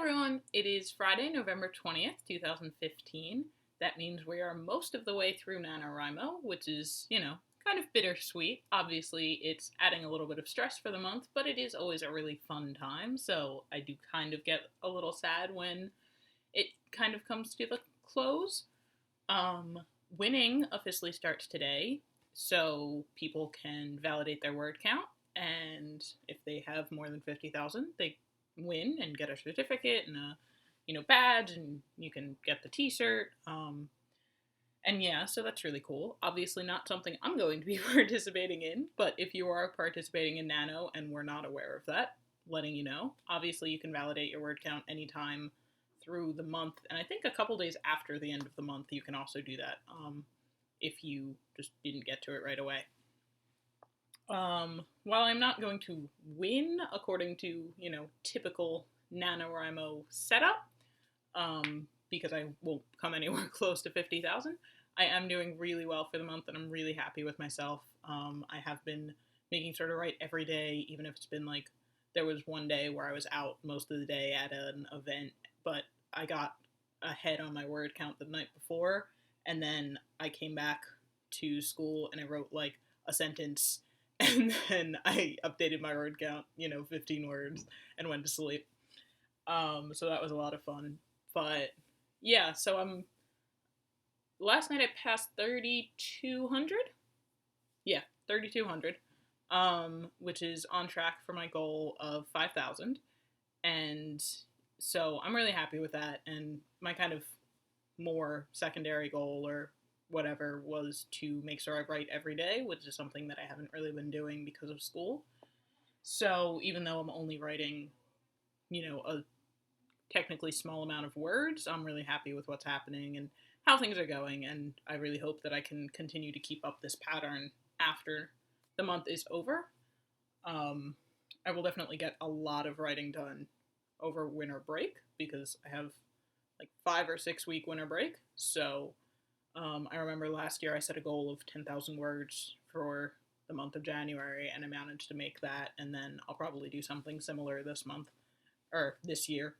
everyone, it is Friday, November 20th, 2015. That means we are most of the way through NaNoWriMo, which is, kind of bittersweet. Obviously, it's adding a little bit of stress for the month, but it is always a really fun time, so I do kind of get a little sad when it kind of comes to the close. Winning officially starts today, so people can validate their word count, and if they have more than 50,000, they win and get a certificate and a badge, and you can get the t-shirt. And yeah, so that's really cool. Obviously not something I'm going to be participating in, but if you are participating in Nano and we're not aware of that, letting you know. Obviously you can validate your word count anytime through the month, and I think a couple days after the end of the month you can also do that, if you just didn't get to it right away. While I'm not going to win according to, typical NaNoWriMo setup, because I won't come anywhere close to 50,000, I am doing really well for the month, and I'm really happy with myself. I have been making sure to write every day, even if it's been like, there was one day where I was out most of the day at an event, but I got ahead on my word count the night before, and then I came back to school and I wrote like a sentence, and then I updated my word count, 15 words, and went to sleep. So that was a lot of fun. But yeah, so last night I passed 3,200. Yeah, 3,200. Which is on track for my goal of 5,000. And so I'm really happy with that. And my kind of more secondary goal or whatever was to make sure I write every day, which is something that I haven't really been doing because of school. So even though I'm only writing, a technically small amount of words, I'm really happy with what's happening and how things are going, and I really hope that I can continue to keep up this pattern after the month is over. I will definitely get a lot of writing done over winter break because I have like 5 or 6 week winter break. So I remember last year I set a goal of 10,000 words for the month of January, and I managed to make that, and then I'll probably do something similar this month, or this year.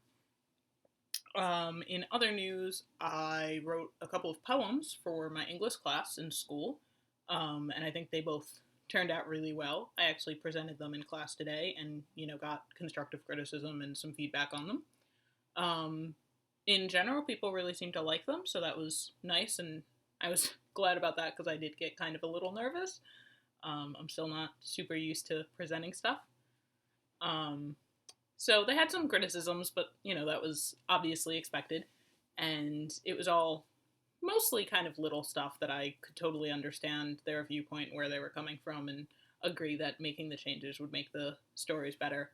In other news, I wrote a couple of poems for my English class in school, and I think they both turned out really well. I actually presented them in class today and, got constructive criticism and some feedback on them. In general, people really seemed to like them, so that was nice, and I was glad about that because I did get kind of a little nervous. I'm still not super used to presenting stuff. So they had some criticisms, but, that was obviously expected, and it was all mostly kind of little stuff that I could totally understand their viewpoint, where they were coming from, and agree that making the changes would make the stories better.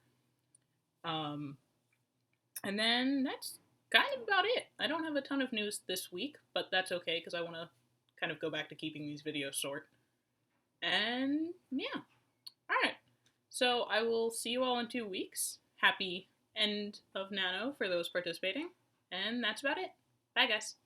And then that's kind of about it. I don't have a ton of news this week, but that's okay because I want to kind of go back to keeping these videos short. And yeah. Alright. So I will see you all in 2 weeks. Happy end of Nano for those participating. And that's about it. Bye, guys.